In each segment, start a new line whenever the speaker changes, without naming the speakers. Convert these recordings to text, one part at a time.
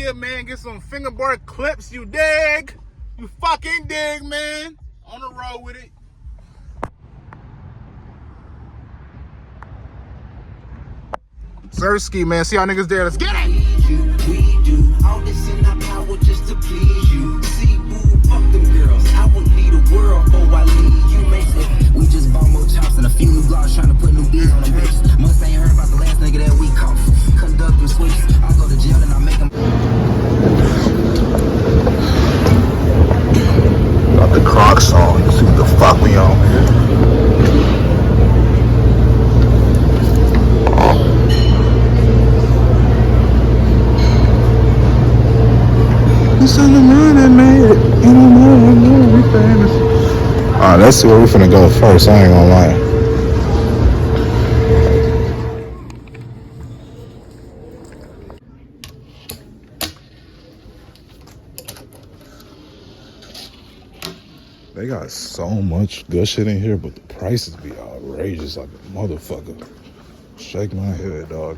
IKEA, man. Get some fingerboard clips, you dig? You fucking dig, man. On the road with it. Zersky, man. See how niggas there. Let's get it.
We do all this in our power just to please you. See, boo, fuck them girls. I would lead the world before I leave you. We just bought more chops and a few new blocks trying to put new beats on them bitches. Must ain't heard about the last nigga that we caught. Conduct them switches. I go to jail and I make them.
Got the Crocs on. See what the fuck we on here. It's in the morning, man. In the morning, we famous. Alright, let's see where we finna go first. I ain't gonna lie. They got so much good shit in here, but the prices be outrageous like a motherfucker. Shake my head, dog.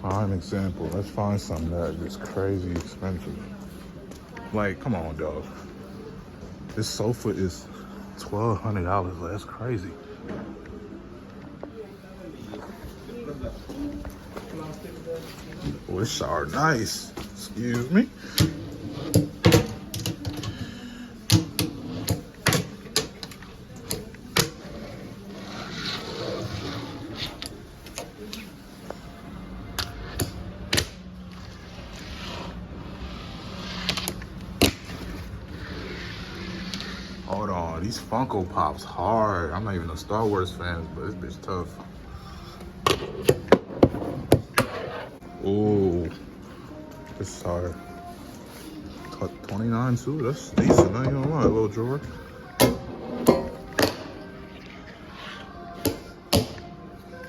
Prime example. Let's find something that is crazy expensive. Like, come on, dog. This sofa is $1,200. That's crazy. Oh, this shower nice. Excuse me. Hold on, these Funko Pops hard. I'm not even a Star Wars fan, but this bitch tough. Ooh, this is hard. 29 too, that's decent, I ain't gonna lie, little drawer. Damn,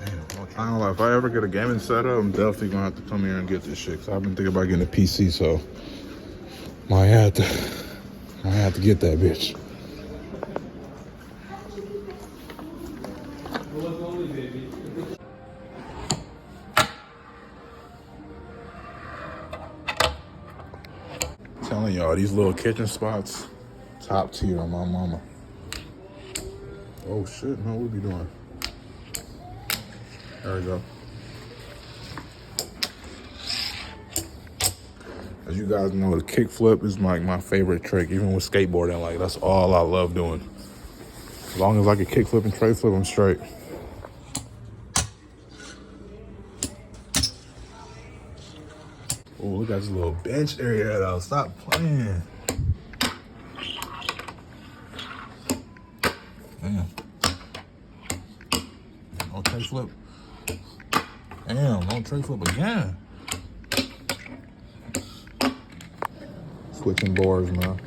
I ain't gonna lie, if I ever get a gaming setup, I'm definitely gonna have to come here and get this shit. Cause I've been thinking about getting a PC, so might have to get that bitch. Telling y'all, these little kitchen spots, top tier on my mama. Oh shit, no, what we doing? There we go. As you guys know, the kickflip is like my favorite trick, even with skateboarding. Like, that's all I love doing. As long as I can kickflip and tray flip, I'm straight. Oh, look at this little bench area though. Stop playing. Damn. No tray flip. Damn, no tray flip again. Switching boards, man.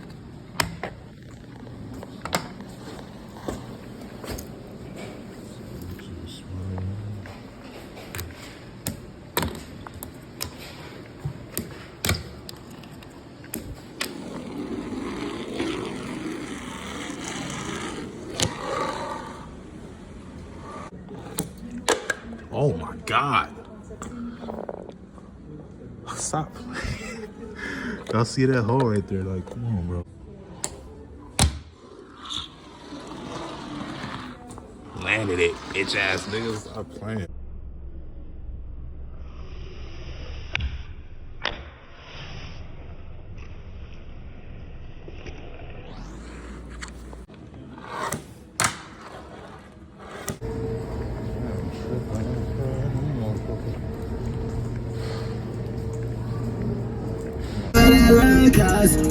Oh my God. Stop playing. Y'all see that hole right there? Like, come on, bro. Landed it, bitch ass niggas. Stop playing.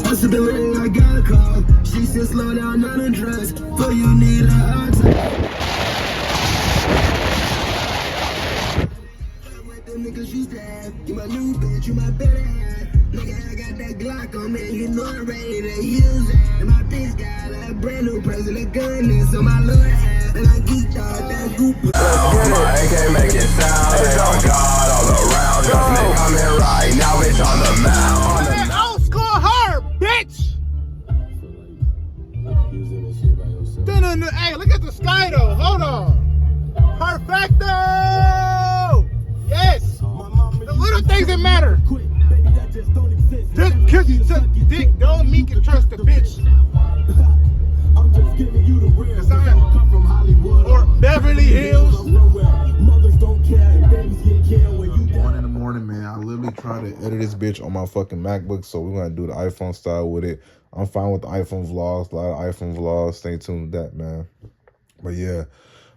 Possibility, I got a call. She said slow down on the drugs. For you need a heart attack. With them niggas you stab. You my new bitch, you my better half. Nigga, I got that Glock on me. You know I'm ready to use it. And my bitch got a brand new president gun. It's on my little ass. And I geeked out that group.
My AK make it sound. It's on God all around. Just me coming right now, bitch, on the mound.
Old school hard, bitch! Hey, look at the sky though. Hold on. Perfecto! Yes! The little things that matter. Just cause you suck dick don't mean you can trust a bitch.
I'm just giving you the real.
Cause I
come from Hollywood
or Beverly Hills.
Mothers don't care and babies get killed when you
1 in the morning, man. I literally tried to edit this bitch on my fucking MacBook, so we're gonna do the iPhone style with it. I'm fine with the iPhone vlogs, a lot of iPhone vlogs. Stay tuned with that, man. But yeah,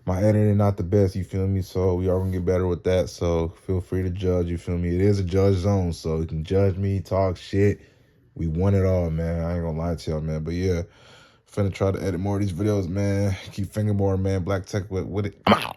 my editing not the best, you feel me? So we are gonna get better with that. So feel free to judge, you feel me? It is a judge zone, so you can judge me, talk shit. We want it all, man. I ain't gonna lie to y'all, man. But yeah, finna try to edit more of these videos, man. Keep fingerboarding, man. Black Tech with it. I'm out.